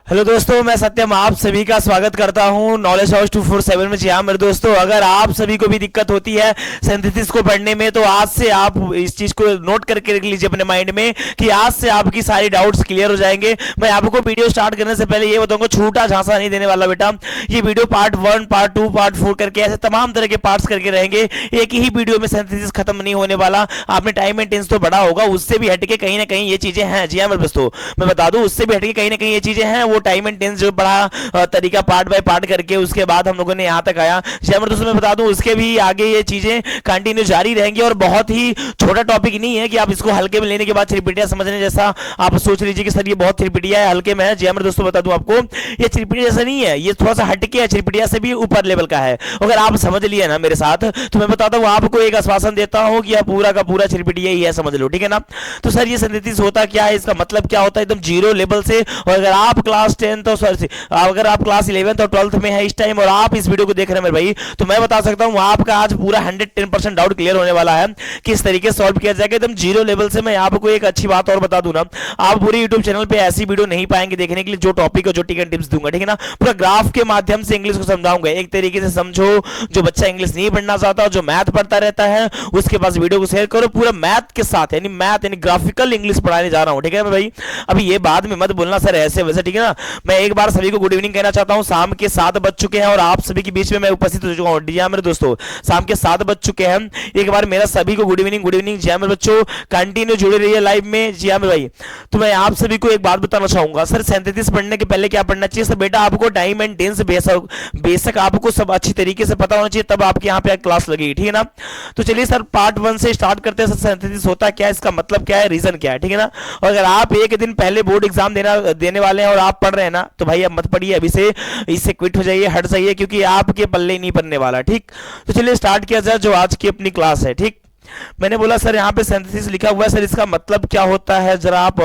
Hello दोस्तों, मैं सत्यम आप सभी का स्वागत करता हूं नॉलेज हाउस 247 में। जी हाँ मेरे दोस्तों, अगर आप सभी को भी दिक्कत होती है सिंथेसिस को पढ़ने में तो आज से आप इस चीज को नोट करके रख लीजिए अपने माइंड में कि आज से आपकी सारी डाउट्स क्लियर हो जाएंगे। मैं आपको वीडियो स्टार्ट करने से पहले ये बताऊंगा, छूटा झांसा नहीं देने वाला बेटा। ये वीडियो पार्ट 1, पार्ट 2, पार्ट 4 करके ऐसे तमाम तरह के पार्ट्स करके रहेंगे। एक ही वीडियो में सिंथेसिस खत्म नहीं होने वाला। आपने टाइम एंड टेंस तो पढ़ा होगा, उससे भी हटके कहीं ना कहीं ये चीजें हैं। जी हाँ मेरे दोस्तों, मैं बता दूं उससे भी हटके कहीं ना कहीं ये चीजें हैं। वो टाइम एंड टेंस जो बड़ा तरीका पार्ट बाय पार्ट करके उसके बाद हम लोगों ने यहां तक आया। जैमर दोस्तों मैं बता दूं उसके भी आगे ये चीजें कंटिन्यू जारी रहेंगी और बहुत ही छोटा टॉपिक नहीं है कि आप इसको हल्के में लेने के बाद त्रिपिटिया समझने जैसा आप सोच लीजिए कि सर ये बहुत त्रिपिटिया है, हल्के में है। जैमर दोस्तों बता दूं आपको ये त्रिपिटिया जैसा नहीं है, ये थोड़ा सा हटके है, त्रिपिटिया से भी ऊपर लेवल का है। अगर आप समझ लिए ना मेरे साथ तो मैं बताता हूं आपको, एक आश्वासन देता हूं कि आप पूरा का पूरा त्रिपिटिया ही है, समझ लो, ठीक है ना। तो सर ये सिंथेसिस होता क्या है, इसका मतलब क्या होता है, एकदम जीरो लेवल से। और अगर आप क्लास 10 तो सर अगर आप क्लास 11 और 12th में है इस टाइम और आप इस वीडियो को देख रहे हैं मेरे भाई, तो मैं बता सकता हूं आपका आज पूरा 110% डाउट क्लियर होने वाला है। किस तरीके से सॉल्व किया जाएगा एकदम जीरो लेवल से। मैं आपको एक अच्छी बात और बता दूं ना, आप पूरे यूट्यूब चैनल पे ऐसी वीडियो नहीं पाएंगे देखने के लिए जो टॉपिक और जो टिक एंड टिप्स दूंगा, ठीक है ना। पूरा ग्राफ के माध्यम से इंग्लिश को समझाऊंगा, एक तरीके से समझो। जो बच्चा इंग्लिश नहीं पढ़ना चाहता, जो मैथ पढ़ता रहता है, उसके पास वीडियो को शेयर करो पूरा मैथ के साथ, यानी मैथ यानी ग्राफिकल इंग्लिश पढ़ाने जा रहा हूं, ठीक है भाई। अभी ये बाद में मत बोलना सर ऐसे वैसे, ठीक है ना। मैं एक बार सभी को गुड इवनिंग कहना चाहता हूं। शाम के 7 बज चुके हैं और आप सभी के बीच में मैं उपस्थित हो चुका हूं। जी हाँ मेरे दोस्तों, शाम के 7 बज चुके हैं। एक बार मेरा सभी को गुड इवनिंग, गुड इवनिंग। जी हाँ मेरे बच्चों, कंटिन्यू जुड़े रहिए लाइव में। जी हाँ मेरे भाई, तो मैं आप सभी को एक बात बताना चाहूंगा, सर सिंथेसिस पढ़ने के पहले क्या पढ़ना चाहिए। सर बेटा आपको टाइम एंड टेंस बेसिक आपको सब अच्छी तरीके से पता होना चाहिए, तब आपके यहाँ पे क्लास लगेगी, ठीक है ना। तो चलिए सर पार्ट 1 से स्टार्ट करते हैं। सर सिंथेसिस होता क्या है, इसका मतलब क्या है, रीजन क्या है, ठीक है ना। और अगर आप एक दिन पहले बोर्ड एग्जाम देने वाले हैं और आप पढ़ रहे हैं ना, तो भाई अब मत पढ़िए, अभी से इससे क्विट हो जाइए, हट जाइए, क्योंकि आपके पल्ले नहीं पड़ने वाला, ठीक। तो चलिए स्टार्ट किया जाए जो आज की अपनी क्लास है, ठीक। मैंने बोला सर यहाँ पे सिंथेसिस लिखा हुआ है, सर इसका मतलब क्या होता है, जरा आप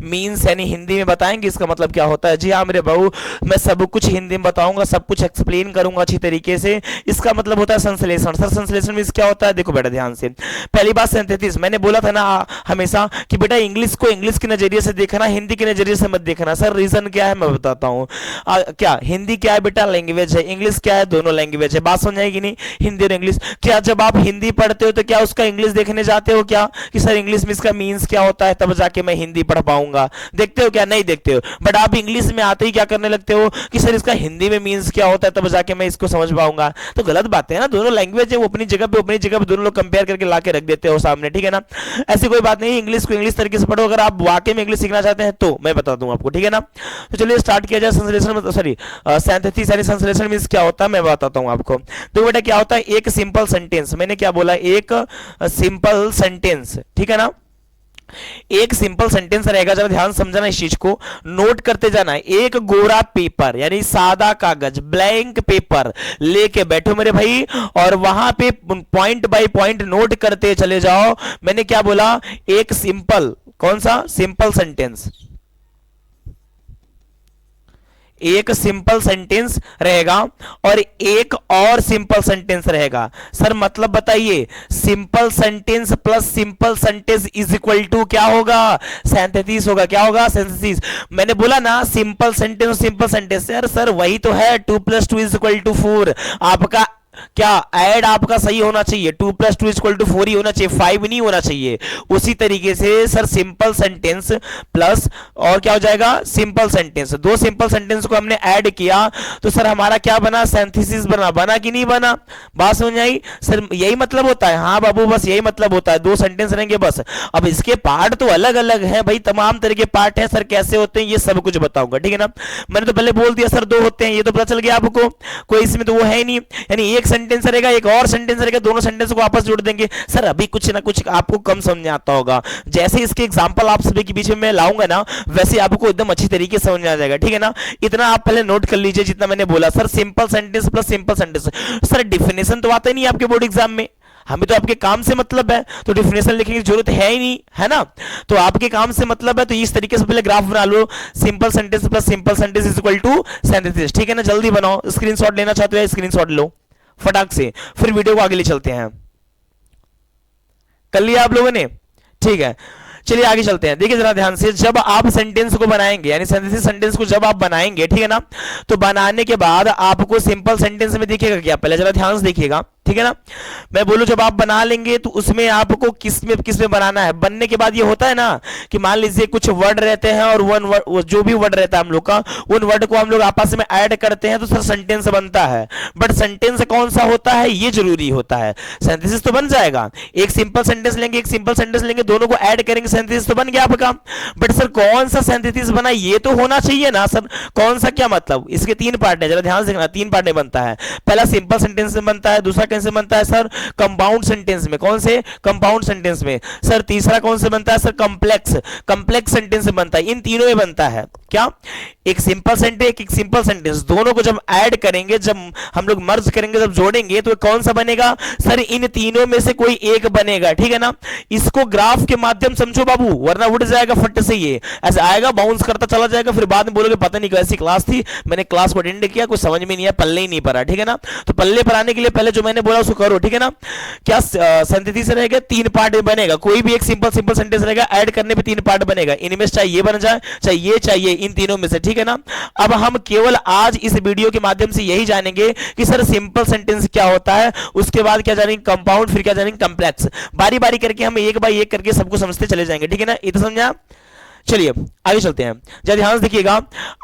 मीन्स यानी हिंदी में बताएंगे इसका मतलब क्या होता है। जी हाँ मेरे बहू, मैं सब कुछ हिंदी में बताऊंगा, सब कुछ एक्सप्लेन करूंगा अच्छी तरीके से। इसका मतलब होता है संश्लेषण। सर संश्लेषण मीन्स क्या होता है, देखो बेटा ध्यान से। पहली बात सिंथेसिस, मैंने बोला था ना हमेशा कि बेटा इंग्लिश को इंग्लिश के नजरिए से देखना, हिंदी के नजरिए से मत देखना। सर रीजन क्या है मैं बताता हूँ। क्या हिंदी क्या है बेटा, लैंग्वेज है, इंग्लिश क्या है, दोनों लैंग्वेज है। बात समझ आएगी नहीं, हिंदी और इंग्लिश। क्या जब आप हिंदी पढ़ते हो तो क्या उसका इंग्लिश देखने जाते हो क्या, कि सर इंग्लिश में इसका मीन्स क्या होता है तब जाके मैं हिंदी पढ़ पाऊंगा, देखते हो क्या, नहीं देखते हो। बट आप इंग्लिश में आते ही क्या करने लगते हो कि सर इसका हिंदी में मीन्स क्या होता है तब जाके मैं इसको समझ पाऊंगा। तो गलत बात है ना, दोनों लैंग्वेज है वो अपनी जगह पे दोनों लोग कंपेयर करके लाके रख देते हो सामने, ठीक है ना। ऐसी कोई बात नहीं, इंग्लिश को इंग्लिश तरीके से पढ़ो अगर आप वाकई में इंग्लिश सीखना चाहते हैं तो मैं बता दूं आपको, ठीक है ना। तो चलिए स्टार्ट किया जाए। संश्लेषण सॉरी सिंथेसिस यानी संश्लेषण मीन्स क्या होता है मैं बताता हूं आपको। तो बेटा क्या होता है, एक सिंपल सेंटेंस, मैंने क्या बोला, एक सिंपल सेंटेंस, ठीक है ना। एक सिंपल सेंटेंस रहेगा, जरा ध्यान समझना इस चीज को, नोट करते जाना। एक गोरा पेपर यानी सादा कागज, ब्लैंक पेपर लेके बैठो मेरे भाई और वहां पे पॉइंट बाय पॉइंट नोट करते चले जाओ। मैंने क्या बोला, एक सिंपल, कौन सा सिंपल सेंटेंस, एक सिंपल सेंटेंस रहेगा और एक और सिंपल सेंटेंस रहेगा। सर मतलब बताइए, simple sentence plus simple sentence is equal to क्या होगा, सिंथेसिस होगा। क्या होगा, सिंथेसिस। मैंने बोला ना सिंपल सेंटेंस और सिंपल सेंटेंस, सर वही तो है, 2 + 2 इज इक्वल टू 4। आपका क्या ऐड आपका सही होना चाहिए, 2 + 2 = 4 ही होना चाहिए, 5 नहीं होना चाहिए। उसी तरीके से सर सिंपल सेंटेंस प्लस और क्या हो जाएगा, सिंपल सेंटेंस, दो सिंपल सेंटेंस को हमने ऐड किया तो सर हमारा क्या बना, सिंथेसिस बना। बना कि नहीं बना, बात समझ आई। सर यही मतलब होता है, हाँ बाबू बस यही मतलब होता है, दो सेंटेंस रहेंगे बस। अब इसके पार्ट तो अलग अलग है भाई, तमाम तरह के पार्ट है। सर कैसे होते हैं ये सब कुछ बताऊंगा, ठीक है ना। मैंने तो पहले बोल दिया सर दो होते हैं, ये तो पता चल गया आपको, कोई इसमें तो वो है ही नहीं। यानी एक सेंटेंस रहेगा, एक और सेंटेंस रहेगा, दोनों सेंटेंस को आपस जोड़ देंगे। सर अभी कुछ ना कुछ आपको कम समझ आता होगा, जैसे इसके एग्जांपल आप सभी के बीच में मैं लाऊंगा ना, वैसे आपको एकदम अच्छी तरीके से समझ आ जाएगा, ठीक है ना। इतना आप पहले नोट कर लीजिए जितना मैंने बोला। Sir simple sentence plus simple sentence, sir definition तो आता ही नहीं आपके बोर्ड एग्जाम में, हमें तो आपके काम से मतलब है, तो डिफिनेशन लिखने की जरूरत है ही नहीं, है ना। तो आपके काम से मतलब है, तो इस तरीके से पहले ग्राफ बना लो, simple sentence plus simple sentence is equal to synthesis, ठीक है ना। जल्दी बनाओ, स्क्रीनशॉट लेना चाहते हो स्क्रीनशॉट लो फटाक से, फिर वीडियो को आगे ले चलते हैं। कर लिया आप लोगों ने, ठीक है। चलिए आगे चलते हैं। देखिए जरा ध्यान से, जब आप सेंटेंस को बनाएंगे यानी सिंथेसिस सेंटेंस को जब आप बनाएंगे, ठीक है ना, तो बनाने के बाद आपको सिंपल सेंटेंस में दिखेगा क्या, पहले जरा ध्यान से देखिएगा, ठीक है ना। मैं बोलूं जब आप बना लेंगे तो उसमें आपको किस में बनाना है। बनने के बाद ये होता है ना कि मान लीजिए कुछ वर्ड रहते हैं और वन वर्ड, जो भी वर्ड रहता है हम लोग का, उन वर्ड को हम लोग आपस में ऐड करते हैं तो सर सेंटेंस बनता है। बट सेंटेंस कौन सा होता है ये जरूरी होता है। सिंथेसिस तो बन जाएगा, एक सिंपल सेंटेंस लेंगे, एक सिंपल सेंटेंस लेंगे, दोनों को ऐड करेंगे, सिंथेसिस तो बन गया आपका। बट सर कौन सा सिंथेसिस बना ये तो होना चाहिए ना सर। कौन सा क्या मतलब, इसके तीन पार्ट है, जरा ध्यान से देखना, तीन पार्ट में बनता है। पहला सिंपल सेंटेंस में बनता है, दूसरा कैसे बनता है सर, कंपाउंड सेंटेंस में। कौन से, कंपाउंड सेंटेंस में। सर तीसरा कौन से बनता है सर, कंप्लेक्स सेंटेंस में बनता है। इन तीनों में बनता है क्या, एक सिंपल सेंटेंस एक सिंपल सेंटेंस, दोनों को जब ऐड करेंगे, जब हम लोग मर्ज करेंगे, जब जोड़ेंगे तो कौन सा बनेगा सर, इन तीनों में से कोई एक बनेगा, ठीक है ना। इसको ग्राफ के माध्यम समझो बाबू, वरना उड़ जाएगा फट से, ये ऐसे आएगा बाउंस करता चला जाएगा, फिर बाद में बोलोगे पता नहीं कैसी क्लास थी, मैंने क्लास को अटेंड किया, कुछ समझ में नहीं आया, पल्ले ही नहीं पड़ा, ठीक है ना। तो पल्ले पर आने के लिए पहले जो मैंने बोला उसको करो, ठीक है ना। क्या सिंथेसिस रहेगा, तीन पार्ट में बनेगा, कोई भी एक सिंपल सेंटेंस रहेगा, ऐड करने पे तीन पार्ट बनेगा, इनमें चाहे ये बन जाए चाहे ये चाहिए, इन तीनों में से, ठीक है ना। अब हम केवल आज इस वीडियो के माध्यम से यही जानेंगे कि सर सिंपल सेंटेंस क्या होता है, उसके बाद क्या जानेंगे कंपाउंड, फिर क्या जानेंगे कंप्लेक्स। बारी बारी करके हम एक बाय एक करके सबको समझते चले जाएंगे, ठीक है ना। ये तो समझा। चलिए आगे चलते हैं, जरा ध्यान से देखिएगा।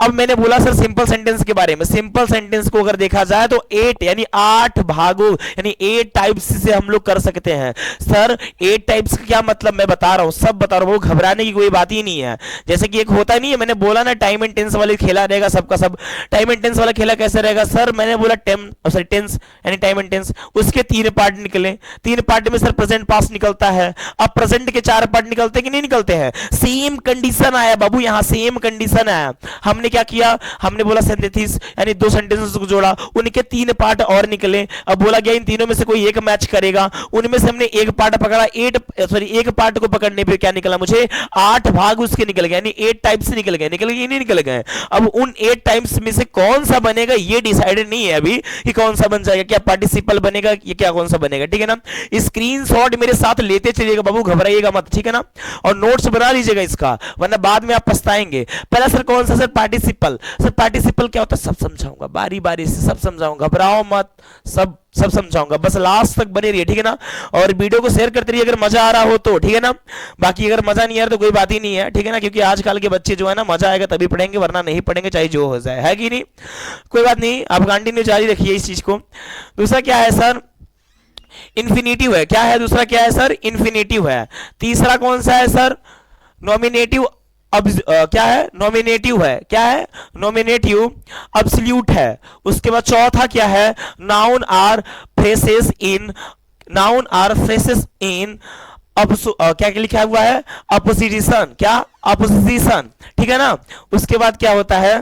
अब मैंने बोला सर सिंपल सेंटेंस के बारे में। सिंपल सेंटेंस को अगर देखा जाए तो 8 यानी 8 भागों यानी 8 टाइप्स से हम लोग कर सकते हैं। सर 8 टाइप्स का क्या मतलब मैं बता रहा हूं, सब बता रहा हूं, घबराने की कोई बात ही नहीं है। जैसे कि एक होता नहीं है, मैंने बोला ना टाइम एंड टेंस वाले खेला रहेगा सबका सब। टाइम एंड टेंस वाला खेला कैसे रहेगा सर, मैंने बोला टेंस यानी टाइम एंड टेंस, उसके 3 पार्ट निकले, 3 पार्ट में सर प्रेजेंट पास्ट निकलता है। अब प्रेजेंट के 4 पार्ट निकलते हैं कि नहीं निकलते हैं, सेम कंडीशन आया बाबू, यहां सेम कंडीशन आया। हमने क्या किया, हमने बोला सिंथेसिस यानी 2 सेंटेंसेस को जोड़ा, उनके 3 पार्ट और निकले। अब बोला गया इन तीनों में से कोई एक मैच करेगा, उनमें से हमने एक पार्ट पकड़ा, एक पार्ट को पकड़ने पे क्या निकला मुझे, 8 भाग उसके निकल गए, यानी 8 टाइप्स निकल गए, नहीं निकल गए। अब उन 8 टाइप्स में से कौन सा बनेगा ये डिसाइडेड नहीं है अभी कि कौन सा बन जाएगा, क्या पार्टिसिपल बनेगा, ये क्या कौन सा बनेगा, ठीक है ना। स्क्रीनशॉट मेरे साथ लेते चलिएगा बाबू, घबराइएगा मत, ठीक है ना, और नोट्स बना लीजिएगा इसका, वरना बाद में आप पछताएंगे। पहला सर कौन सा सर, पार्टिसिपल। सर पार्टिसिपल क्या होता है सब समझाऊंगा, बारी बारी से सब समझाऊंगा, घबराओ मत, सब समझाऊंगा, बस लास्ट तक बने रहिए, ठीक है ना। और वीडियो को शेयर करते रहिए अगर मजा आ रहा हो तो, ठीक है ना। बाकी अगर मजा नहीं आ रहा तो कोई बात ही नहीं है, ठीक है ना, क्योंकि आजकल के बच्चे जो है ना, मजा आएगा तभी पढ़ेंगे, वरना नहीं पढ़ेंगे चाहे जो हो जाए, है कि नहीं। कोई बात नहीं, आप कंटिन्यू जारी रखिए इस चीज को। दूसरा क्या है सर, इंफिनिटिव है। क्या है दूसरा, क्या है सर, इंफिनिटिव है। तीसरा कौन सा है सर, नॉमिनेटिव। अब क्या है, नॉमिनेटिव है। क्या है, नॉमिनेटिव अब्सोल्यूट है। उसके बाद चौथा क्या है, नाउन आर फ्रेसेस इन क्या लिखा हुआ है, अपोजिशन। क्या, अपोजिशन, ठीक है ना। उसके बाद क्या होता है,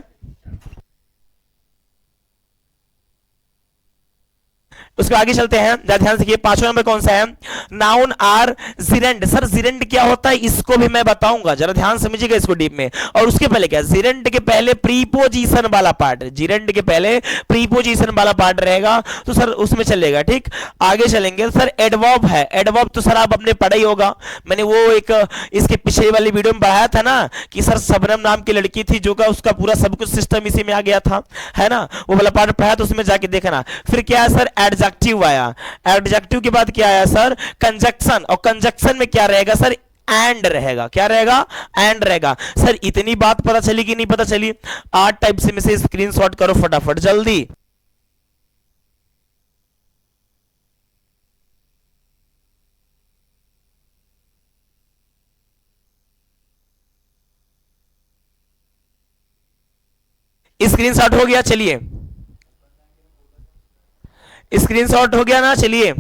उसके आगे चलते हैं, ध्यान से, 5वां नंबर कौन सा है, नाउन आर जिरेंड। सर जिरेंड क्या होता है इसको भी मैं बताऊंगा, जरा ध्यान समझिएगा इसको डीप में। और उसके पहले क्या, जिरेंड के पहले प्रीपोजिशन वाला पार्ट, जिरेंड के पहले प्रीपोजिशन वाला पार्ट रहेगा तो सर उसमें चलेगा, ठीक। आगे चलेंगे सर, एडवर्ब है। एडवर्ब तो सर आप अपने पढ़ा ही होगा, मैंने वो एक इसके पिछले वाली वीडियो में पढ़ाया था ना कि सर सबनम नाम की लड़की थी जो का उसका पूरा सब कुछ सिस्टम इसी में आ गया था, है ना, वो वाला पार्ट पढ़ाया तो उसमें जाके देखना। फिर क्या है सर, एडजेक्टिव आया। एडजेक्टिव के बाद क्या आया सर, कंजक्शन। और कंजक्शन में क्या रहेगा सर, एंड रहेगा। क्या रहेगा, एंड रहेगा। सर इतनी बात पता चली कि नहीं पता चली, 8 टाइप से में से स्क्रीनशॉट करो फटाफट जल्दी। स्क्रीनशॉट हो गया, चलिए स्क्रीनशॉट हो गया ना, चलिए।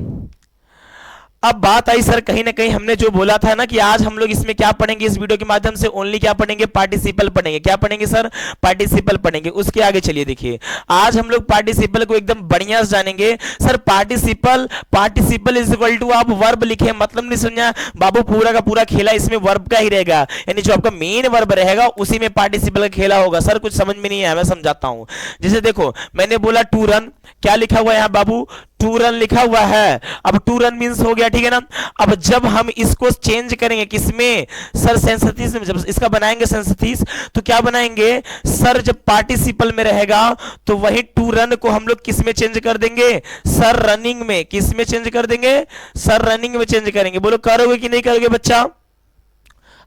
अब बात आई सर कहीं ना कहीं हमने जो बोला था ना कि आज हम लोग इसमें क्या पढ़ेंगे, इस वीडियो के माध्यम से ओनली क्या पढ़ेंगे, पार्टिसिपल पढ़ेंगे। क्या पढ़ेंगे सर, पार्टिसिपल पढ़ेंगे। उसके आगे चलिए देखिए, आज हम लोग पार्टिसिपल को एकदम बढ़िया से जानेंगे। Sir participle is equal to, आप वर्ब लिखे, मतलब नहीं समझा बाबू, पूरा का पूरा खेला इसमें वर्ब का ही रहेगा, यानी जो आपका मेन वर्ब रहेगा उसी में पार्टिसिपल का खेला होगा। सर कुछ समझ में नहीं आया, मैं समझाता हूं। जैसे देखो मैंने बोला टू रन, क्या लिखा हुआ है यहां बाबू, टू रन लिखा हुआ है। अब टू रन मीन्स हो गया, ठीक है ना। अब जब हम इसको चेंज करेंगे किसमें सर, सेंसथिस में, जब इसका बनाएंगे सेंसथिस तो क्या बनाएंगे सर, जब पार्टिसिपल में रहेगा तो वही टू रन को हम लोग किस में चेंज कर देंगे सर, रनिंग में। किस में चेंज कर देंगे सर, रनिंग में चेंज करेंगे। बोलो करोगे कि नहीं करोगे बच्चा?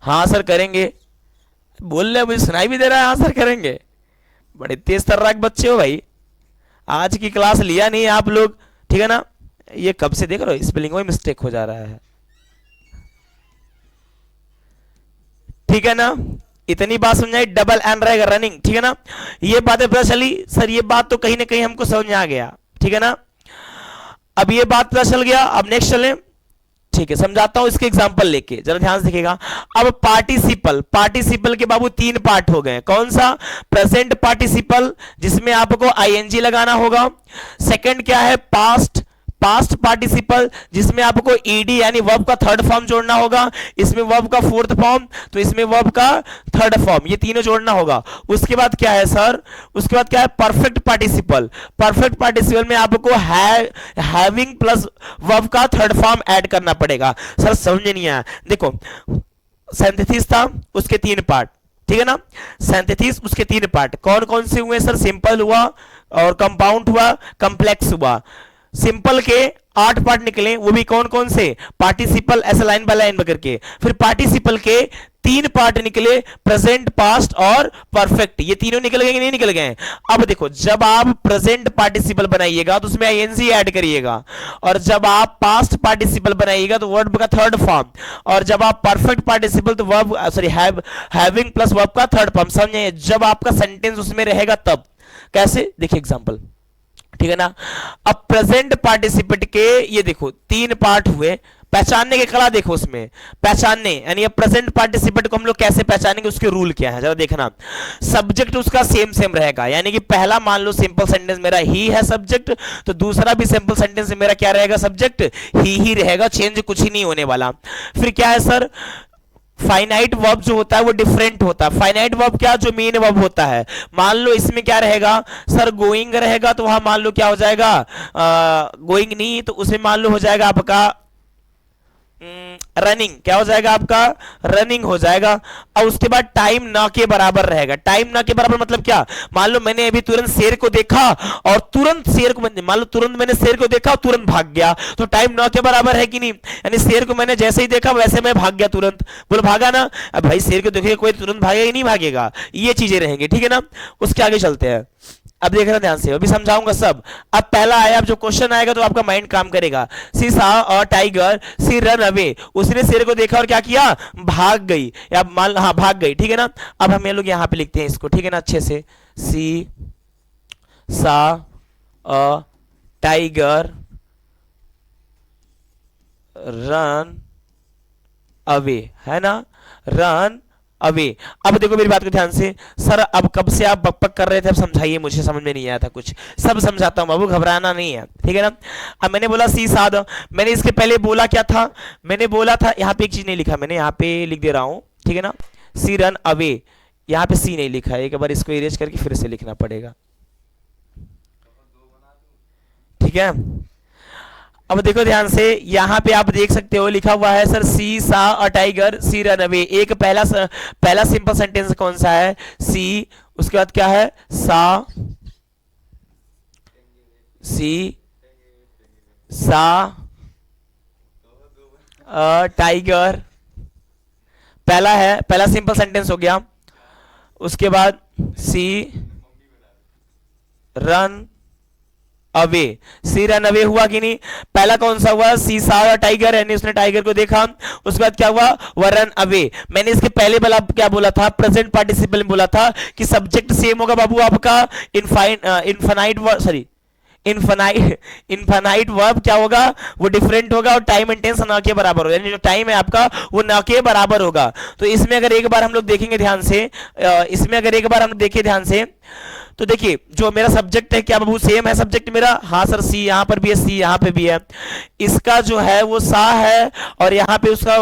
हाँ सर करेंगे। बोल रहे, मुझे सुनाई भी दे रहा है हाँ सर करेंगे। बड़े तेज तर्राक बच्चे हो भाई, आज की क्लास लिया नहीं आप लोग, ठीक है ना। ये कब से देख रहे हो स्पेलिंग में मिस्टेक हो जा रहा है, ठीक है ना। इतनी बात समझाई, डबल एन रहेगा रनिंग, ठीक है ना। ये बातें पता चली सर, ये बात तो कहीं ना कहीं हमको समझ में आ गया, ठीक है ना। अब ये बात पता चल गया, अब नेक्स्ट चलें, ठीक है। समझाता हूं इसके एग्जांपल लेके, जरा ध्यान से देखिएगा। अब पार्टिसिपल, पार्टिसिपल के बाबू तीन पार्ट हो गए। कौन सा? प्रेजेंट पार्टिसिपल जिसमें आपको आईएनजी लगाना होगा। सेकंड क्या है? पास्ट, पास्ट पार्टिसिपल जिसमें आपको ईडी यानी वर्ब का थर्ड फॉर्म जोड़ना होगा। इसमें वर्ब का फोर्थ फॉर्म, तो इसमें वर्ब का थर्ड फॉर्म, ये तीनों जोड़ना होगा। उसके बाद क्या है सर? उसके बाद क्या है? Perfect participle. परफेक्ट पार्टिसिपल में आपको हैविंग प्लस वर्ब का थर्ड फॉर्म ऐड करना पड़ेगा। सर समझ नहीं आया, देखो सिंथेसिस था उसके तीन पार्ट, ठीक है ना। सिंथेसिस उसके तीन पार्ट कौन कौन से हुए सर? सिंपल हुआ और कंपाउंड हुआ, कॉम्प्लेक्स हुआ। सिंपल के 8 पार्ट निकले, वो भी कौन कौन से? पार्टिसिपल, ऐसे लाइन बाय लाइन करके। फिर पार्टिसिपल के 3 पार्ट निकले, प्रेजेंट, पास्ट और परफेक्ट। ये तीनों निकल गए कि नहीं निकल गए? अब देखो, जब आप प्रेजेंट पार्टिसिपल बनाइएगा तो उसमें आईएनजी ऐड करिएगा, और जब आप पास्ट पार्टिसिपल बनाइएगा तो वर्ब का थर्ड फॉर्म, और जब आप परफेक्ट पार्टिसिपल तो verb sorry having plus verb का थर्ड फॉर्म। समझे? जब आपका सेंटेंस उसमें रहेगा तब। कैसे? देखिए एग्जांपल, ठीक है ना। अब प्रेजेंट पार्टिसिपेट के ये देखो 3 पार्ट हुए। पहचानने की कला देखो उसमें, पहचानने यानी प्रेजेंट पार्टिसिपेट को हम लोग कैसे पहचानेंगे, उसके रूल क्या है जरा देखना। सब्जेक्ट उसका सेम सेम रहेगा, यानी कि पहला मान लो सिंपल सेंटेंस मेरा ही है सब्जेक्ट, तो दूसरा भी सिंपल सेंटेंस मेरा क्या रहेगा? सब्जेक्ट ही रहेगा, चेंज कुछ ही नहीं होने वाला। फिर क्या है सर? फाइनाइट वर्ब जो होता है वो डिफरेंट होता है। फाइनाइट वर्ब क्या? जो मेन वर्ब होता है। मान लो इसमें क्या रहेगा सर? गोइंग रहेगा, तो वहां मान लो क्या हो जाएगा? गोइंग नहीं, तो उसमें मान लो हो जाएगा आपका रनिंग। क्या हो जाएगा आपका? रनिंग हो जाएगा। और उसके बाद टाइम ना के बराबर रहेगा। टाइम ना के बराबर मतलब क्या? मान लो मैंने अभी तुरंत शेर को देखा और तुरंत शेर को, मान लो तुरंत मैंने शेर को देखा और तुरंत भाग गया, तो टाइम ना के बराबर है कि नहीं? यानी शेर को मैंने जैसे ही देखा वैसे मैं भाग गया तुरंत। बोलो भागा ना। अब भाई शेर को देखेगा कोई तुरंत भागेगा ही नहीं भागेगा, ये चीजें रहेंगी, ठीक है ना। उसके आगे चलते हैं, अब देखना ध्यान से, अभी समझाऊंगा सब। अब पहला आया, अब जो क्वेश्चन आएगा तो आपका माइंड काम करेगा। She saw a tiger, she run away. उसने शेर को देखा और क्या किया? भाग गई, या मान हाँ भाग गई, ठीक है ना। अब हम ये लोग यहाँ पे लिखते हैं इसको, ठीक है ना, अच्छे से। सी saw a tiger run away, है ना, रन अवे। अब देखो मेरी बात को ध्यान से। सर अब कब से आप बकबक कर रहे थे, अब समझाइए, मुझे समझ में नहीं आया था कुछ, सब समझाता हूं बाबू, घबराना नहीं है, ठीक है ना। अब मैंने बोला सी साद, मैंने इसके पहले बोला क्या था? मैंने बोला था, यहाँ पे एक चीज नहीं लिखा मैंने, यहाँ पे लिख दे रहा हूं, ठीक है ना। सी रन अवे, यहाँ पे सी नहीं लिखा है, एक बार इसको इरेज करके फिर से लिखना पड़ेगा, ठीक है। अब देखो ध्यान से, यहां पे आप देख सकते हो लिखा हुआ है sir she saw a tiger she run away. एक पहला सिंपल सेंटेंस कौन सा है? सी, उसके बाद क्या है? सा, सी सा अ टाइगर, पहला है, पहला सिंपल सेंटेंस हो गया। उसके बाद सी रन अवे, सी रन अवे हुआ कि नहीं? पहला कौन सा हुआ? सी सा टाइगर, यानी उसने टाइगर को देखा। उसके बाद क्या हुआ? वह रन अवे। मैंने इसके पहले वाला क्या बोला था? प्रेजेंट पार्टिसिपल में बोला था कि सब्जेक्ट सेम होगा बाबू आपका, इनफाइनाइट सॉरी इनफाइनाइट वर्ब क्या होगा? वो डिफरेंट होगा, और टाइम एंड टेंस ना के बराबर होगा, यानी जो टाइम है आपका वो ना के बराबर होगा। तो इसमें अगर एक बार हम लोग देखेंगे ध्यान से, इसमें अगर एक बार हम देखें ध्यान से, तो देखिए जो मेरा सब्जेक्ट है, क्या बाबू सेम है सब्जेक्ट मेरा? हाँ सर, सी यहाँ पर भी है, सी यहाँ पे भी है। इसका जो है वो सा है, और यहाँ पे उसका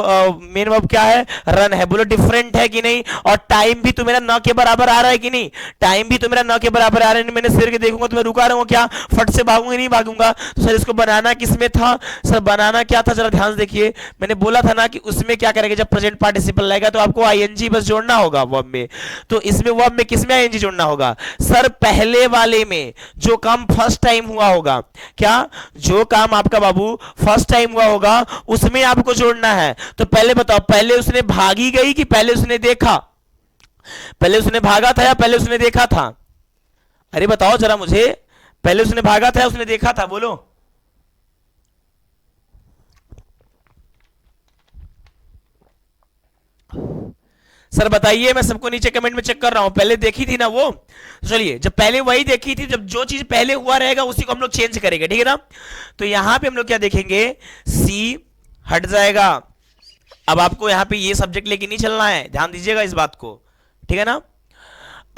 मेन वर्ब क्या है? रन है। बोलो डिफरेंट है कि नहीं? और टाइम भी तो मेरा न के बराबर आ रहा है कि नहीं? टाइम भी तो मेरा न के बराबर आ रहा है। मैंने सिर के देखूंगा तो मैं रुका रहूंगा क्या? फट से भागूंगा नहीं भागूंगा। तो सर इसको बनाना किसमें था? सर बनाना क्या था, जरा ध्यान से देखिए। मैंने बोला था ना कि उसमें क्या करेंगे, जब प्रेजेंट पार्टिसिपल लगेगा तो आपको आईएनजी बस जोड़ना होगा वर्ब में। तो इसमें वर्ब में किसमें आईएनजी जोड़ना होगा? सर पहले वाले में जो काम फर्स्ट टाइम हुआ होगा। क्या? जो काम आपका बाबू फर्स्ट टाइम हुआ होगा उसमें आपको जोड़ना है। तो पहले बताओ, पहले उसने भागी गई कि पहले उसने देखा? पहले उसने भागा था या पहले उसने देखा था? अरे बताओ जरा मुझे, पहले उसने भागा था या उसने देखा था? बोलो। सर बताइए, मैं सबको नीचे कमेंट में चेक कर रहा हूं। पहले देखी थी ना वो? चलिए, जब पहले वही देखी थी, जब जो चीज पहले हुआ रहेगा उसी को हम लोग चेंज करेंगे, ठीक है ना? तो यहां पे हम लोग क्या देखेंगे, सी हट जाएगा। अब आपको यहां पे ये सब्जेक्ट लेके नहीं चलना है, ध्यान दीजिएगा इस बात को, ठीक है ना?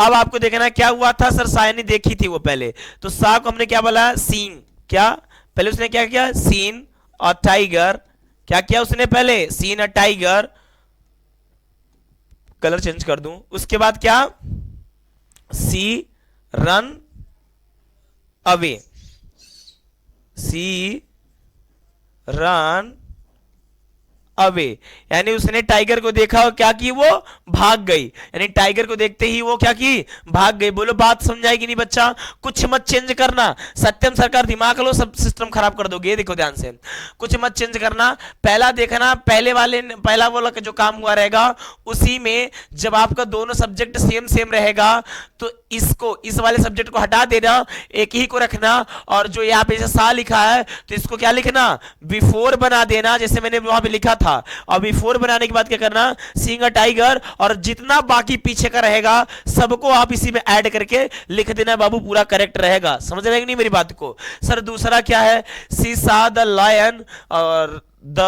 अब आपको देखना क्या हुआ था। सर साया ने देखी थी वो पहले, तो सा को हमने क्या बोला? सीन। क्या? पहले उसने क्या किया? सीन और टाइगर। क्या किया उसने पहले? सीन और टाइगर। कलर चेंज कर दूं। उसके बाद क्या? सी रन अवे। सी रन अवे, यानी उसने टाइगर को देखा और क्या की? वो भाग गई। यानी टाइगर को देखते ही वो क्या की? भाग गई। बोलो बात समझाई कि नहीं बच्चा? कुछ मत चेंज करना। सत्यम सरकार दिमाग लो, सब सिस्टम खराब कर दोगे। देखो ध्यान से, कुछ मत चेंज करना। पहला देखना, पहले वाले पहला वाला का जो काम हुआ रहेगा उसी में जब आपका दोनों सब्जेक्ट सेम सेम रहेगा तो इसको, इस वाले सब्जेक्ट को हटा देना, एक ही को रखना। और जो यहाँ पे सा लिखा है तो इसको क्या लिखना? बिफोर बना देना, जैसे मैंने वहां पे लिखा था। और बिफोर बनाने के बाद क्या करना? सींग टाइगर, और जितना बाकी पीछे का रहेगा सबको आप इसी में ऐड करके लिख देना बाबू, पूरा करेक्ट रहेगा। समझ रहे हैं कि नहीं मेरी बात को? सर दूसरा क्या है? सी सा द लायन और द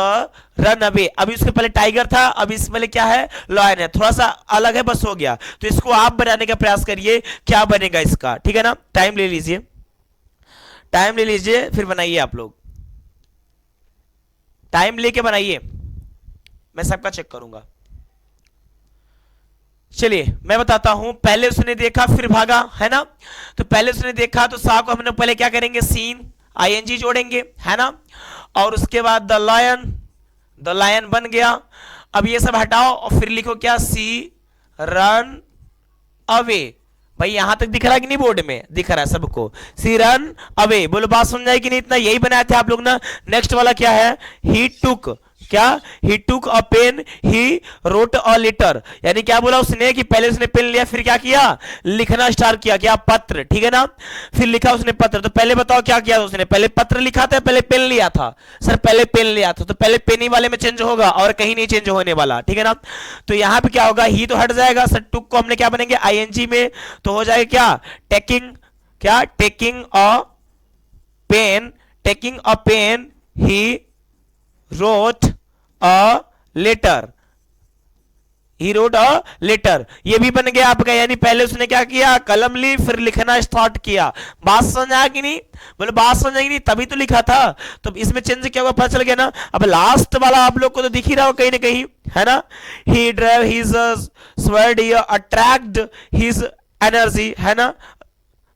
रन अवे। अभी उसके पहले टाइगर था, अभी इस पहले क्या है? लायन है। थोड़ा सा अलग है, बस हो गया। तो इसको आप बनाने का प्रयास करिए, क्या बनेगा इसका, ठीक है ना? टाइम ले लीजिए, टाइम ले लीजिए, फिर बनाइए आप लोग। टाइम लेके बनाइए, मैं सबका चेक करूंगा। चलिए मैं बताता हूं। पहले उसने देखा फिर भागा, है ना? तो पहले उसने देखा तो सा को हमने पहले क्या करेंगे? सीन आईएनजी जोड़ेंगे, है ना? और उसके बाद द लायन बन गया। अब ये सब हटाओ और फिर लिखो क्या? सी रन अवे। भाई यहां तक दिख रहा है कि नहीं? बोर्ड में दिख रहा है सबको? सी रन अवे। बोलो बात समझाई कि नहीं? इतना यही बनाए थे आप लोग ना। नेक्स्ट वाला क्या है? He took. क्या? He took a pen, he wrote a letter. यानी क्या बोला उसने कि पहले उसने पेन लिया फिर क्या किया? लिखना स्टार्ट किया। क्या? पत्र, ठीक है ना? फिर लिखा उसने पत्र। तो पहले बताओ क्या किया उसने? पहले पत्र लिखा था, पहले पेन लिया था? सर पहले पेन लिया था, तो पहले पेन ही वाले में चेंज होगा और कहीं नहीं चेंज होने वाला, ठीक है ना? तो यहां पे क्या होगा? ही तो हट जाएगा। सर टुक को हमने क्या बनेंगे? आईएनजी में, तो हो जाएगा क्या? टेकिंग। क्या? Taking a pen, taking a pen, he wrote a letter. He wrote a letter, ये भी बन गया आपका। यानी पहले उसने क्या किया? कलम ली, फिर लिखना स्टार्ट किया। बात समझ आया कि नहीं? बोले बात समझ आई नहीं, तभी तो लिखा था। तो इसमें चेंज क्या हुआ पता चल गया ना? अब लास्ट वाला आप लोग को तो दिख ही रहा हो कहीं ना कहीं, है ना? ही ड्राइव हिज स्वर्ड, ही अट्रैक्ट हिज एनर्जी, है ना?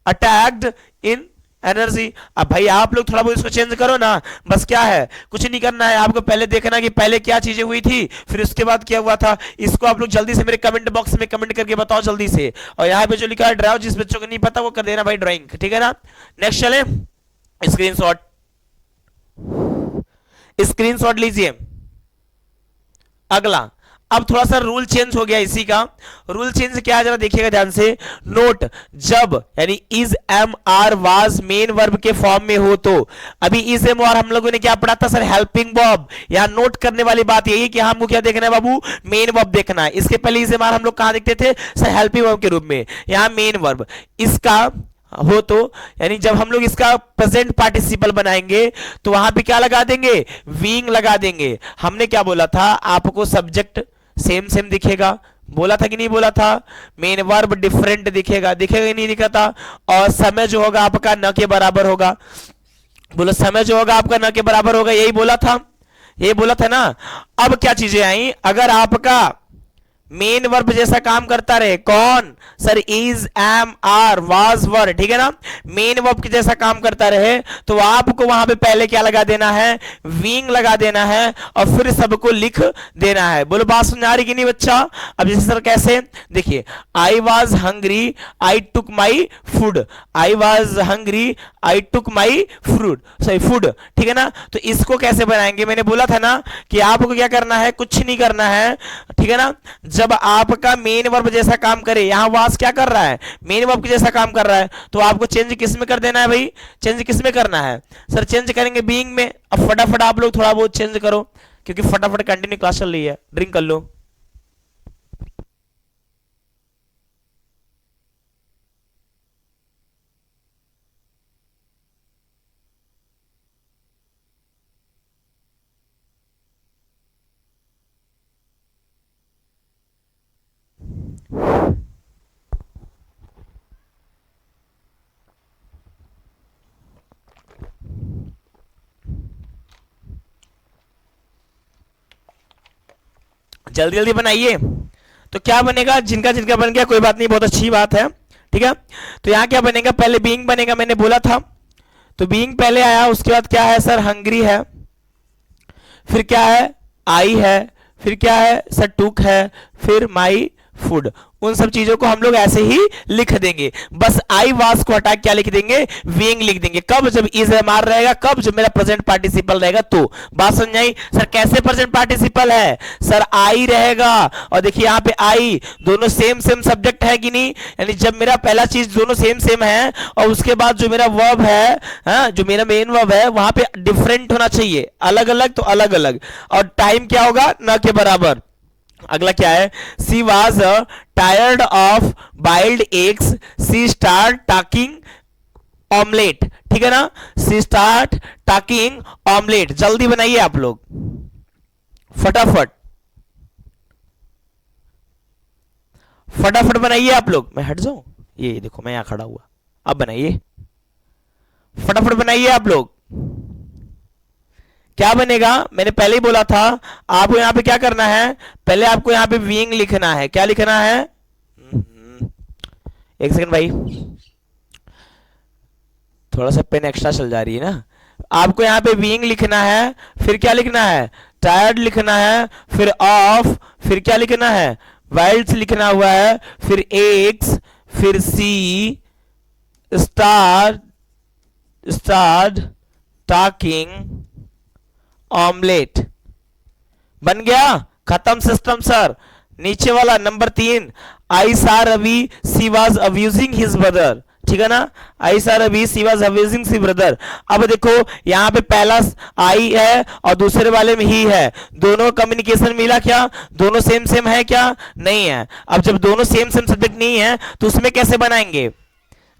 अटैक्ड इन एनर्जी। अब भाई आप लोग थोड़ा बहुत इसको चेंज करो ना, बस क्या है, कुछ नहीं करना है आपको। पहले देखना कि पहले क्या चीजें हुई थी, फिर उसके बाद क्या हुआ था। इसको आप लोग जल्दी से मेरे कमेंट बॉक्स में कमेंट करके बताओ जल्दी से। और यहाँ पे जो लिखा है ड्राइव, जिस बच्चों को नहीं पता वो कर देना भाई ड्राइंग, ठीक है ना? नेक्स्ट चले, स्क्रीनशॉट, स्क्रीनशॉट लीजिए। अगला, अब थोड़ा सा रूल चेंज हो गया इसी का। रूल चेंज क्या है जरा देखिएगा ध्यान से। नोट, जब यानी is am are was main verb के फॉर्म में हो तो। अभी इज एम आर हम लोगों ने क्या पढ़ा था? Sir helping verb. यहां नोट करने वाली बात यही कि हमको क्या देखना है बाबू? मेन वर्ब देखना है। इसके पहले इज एम आर हम लोग कहां देखते थे? सर हेल्पिंग वर्ब के रूप में। यहां मेन वर्ब इसका हो तो, यानी जब हम लोग इसका प्रेजेंट पार्टिसिपल बनाएंगे तो वहां पे क्या लगा देंगे? बीइंग लगा देंगे। हमने क्या बोला था? आपको सब्जेक्ट सेम सेम दिखेगा, बोला था कि नहीं बोला था? मेन वर्ब डिफरेंट दिखेगा, दिखेगा कि नहीं दिखा था? और समय जो होगा आपका न के बराबर होगा। बोलो समय जो होगा आपका न के बराबर होगा, यही बोला था, यही बोला था ना। अब क्या चीजें आई, अगर आपका मेन वर्ब जैसा काम करता रहे, कौन sir? Is, am, are, was, were, ठीक है ना। मेन वर्ब के जैसा काम करता रहे तो आपको वहां पे पहले क्या लगा देना है? विंग लगा देना है और फिर सबको लिख देना है। बोलो बात समझ आ रही कि नहीं बच्चा? अब जैसे सर कैसे, देखिए, I was hungry, I took my food, I was hungry, I took my fruit, sorry food, ठीक है ना। तो इसको कैसे बनाएंगे? मैंने बोला था ना कि आपको क्या करना है, कुछ नहीं करना है, ठीक है ना। जब आपका मेन वर्ब जैसा काम करे, यहां वास क्या कर रहा है? मेन वर्ब के जैसा काम कर रहा है, तो आपको चेंज किस में कर देना है भाई? चेंज किस में करना है सर? चेंज करेंगे बीइंग में। अब फटाफट आप लोग थोड़ा बहुत चेंज करो, क्योंकि फटाफट कंटिन्यू क्लास चल रही है। ड्रिंक कर लो। जल्दी जल्दी बनाइए। तो क्या बनेगा? जिनका जिनका बन गया कोई बात नहीं, बहुत अच्छी बात है, ठीक है। तो यहां क्या बनेगा? पहले बीइंग बनेगा, मैंने बोला था। तो बीइंग पहले आया, उसके बाद क्या है सर? हंग्री है, फिर क्या है? आई है, फिर क्या है सर? टुक है, फिर माई फूड। उन सब चीजों को हम लोग ऐसे ही लिख देंगे। बस आई वास को हटा क्या लिख देंगे? बीइंग लिख देंगे। कब? जब इज एम आर रहेगा, कब? जब मेरा प्रेजेंट पार्टिसिपल रहेगा तो। बात समझ आई? सर कैसे प्रेजेंट पार्टिसिपल है? सर आई रहेगा, और देखिए यहां पे आई, दोनों सेम सेम सब्जेक्ट है कि नहीं? यानी जब मेरा पहला चीज दोनों सेम सेम है और उसके बाद जो मेरा वर्ब है, हाँ, जो मेरा मेन वर्ब है वहां पे डिफरेंट होना चाहिए, अलग अलग तो अलग अलग, और टाइम क्या होगा? न के बराबर। अगला क्या है? She was tired of boiled eggs, she start taking omelette, ठीक है ना। She start taking omelette. जल्दी बनाइए आप लोग, फटाफट फटाफट बनाइए आप लोग। मैं हट जाऊं? ये देखो मैं यहां खड़ा हुआ। अब बनाइए, फटाफट बनाइए आप लोग। क्या बनेगा? मैंने पहले ही बोला था, आपको यहां पे क्या करना है? पहले आपको यहां पे विंग लिखना है। क्या लिखना है? एक सेकंड भाई, थोड़ा सा पेन एक्स्ट्रा चल जा रही है ना। आपको यहाँ पे बीइंग लिखना है, फिर क्या लिखना है? टायर्ड लिखना है, फिर ऑफ, फिर क्या लिखना है? वाइल्ड्स लिखना हुआ है, फिर एग्स, फिर सी स्टार स्टार्ड टॉकिंग ऑमलेट। बन गया? खत्म सिस्टम सर। नीचे वाला नंबर 3, आई सा रवि सी वॉज अब्यूजिंग हिज ब्रदर, ठीक है ना। आई सा रवि सी वॉज अब्यूजिंग सी ब्रदर। अब देखो यहां पे पहला आई है और दूसरे वाले में ही है, दोनों कम्युनिकेशन मिला क्या? दोनों सेम सेम है क्या? नहीं है। अब जब दोनों सेम सेम सब्जेक्ट नहीं है तो उसमें कैसे बनाएंगे?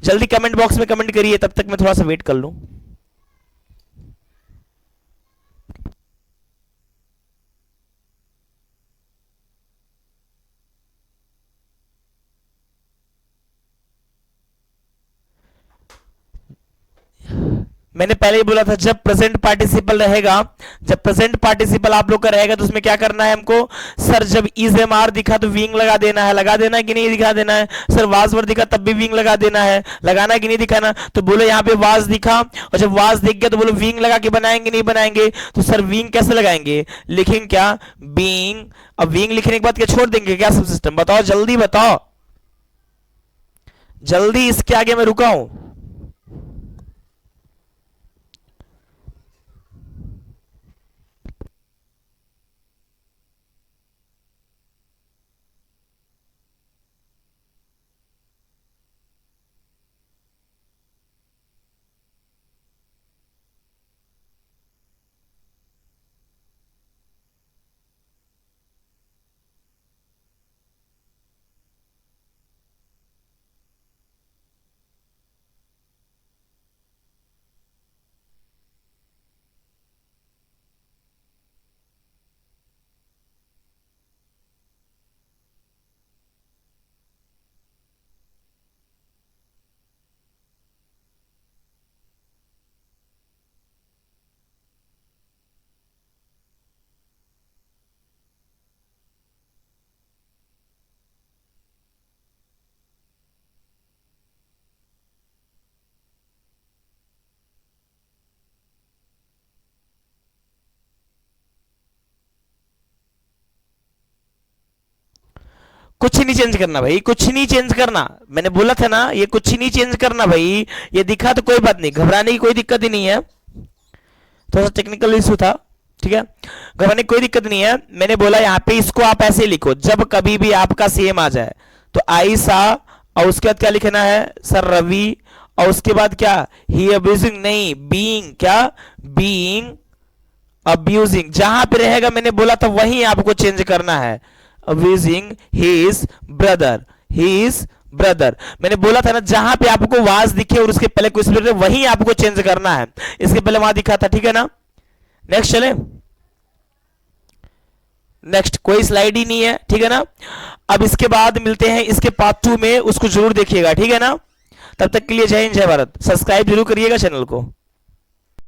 जल्दी कमेंट बॉक्स में कमेंट करिए, तब तक मैं थोड़ा सा वेट कर लूं। मैंने पहले ही बोला था, जब प्रेजेंट पार्टिसिपल रहेगा, जब प्रेजेंट पार्टिसिपल आप लोग का रहेगा तो उसमें क्या करना है हमको? सर जब इज एम आर दिखा तो विंग लगा देना है। लगा देना है कि नहीं दिखा देना है? सर वाज वर दिखा तब भी विंग लगा देना है। लगाना है कि नहीं दिखाना? तो बोलो यहाँ पे वाज दिखा और जब वाज दिख गया तो बोलो विंग लगा के बनाएंगे नहीं बनाएंगे? तो सर विंग कैसे लगाएंगे? लिखेंगे क्या? बीइंग। अब विंग लिखने के बाद क्या छोड़ देंगे क्या सब सिस्टम? बताओ जल्दी बताओ, जल्दी, इसके आगे मैं रुका हूं। कुछ नहीं चेंज करना भाई, कुछ नहीं चेंज करना, मैंने बोला था ना ये कुछ नहीं चेंज करना भाई। ये दिखा तो कोई बात नहीं, घबराने की कोई दिक्कत ही नहीं है, थोड़ा सा टेक्निकल इशू था, ठीक है, घबराने की कोई दिक्कत नहीं है। मैंने बोला यहाँ पे इसको आप ऐसे लिखो, जब कभी भी आपका सेम आ जाए तो आई सा, और उसके बाद क्या लिखना है सर रवि, और उसके बाद क्या ही अब्यूजिंग नहीं बीइंग, क्या बीइंग अब्यूजिंग, जहां पे रहेगा मैंने बोला था वहीं आपको चेंज करना है, abusing his brother, his brother. मैंने बोला था ना जहां पे आपको वाज दिखे और उसके पहले कोई स्पेलिंग वहीं आपको चेंज करना है, इसके पहले वहां दिखा था, ठीक है ना। नेक्स्ट चले, नेक्स्ट कोई स्लाइड ही नहीं है, ठीक है ना। अब इसके बाद मिलते हैं इसके पार्ट 2 में, उसको जरूर देखिएगा, ठीक है ना। तब तक के लिए जय हिंद जय भारत, सब्सक्राइब जरूर करिएगा चैनल को।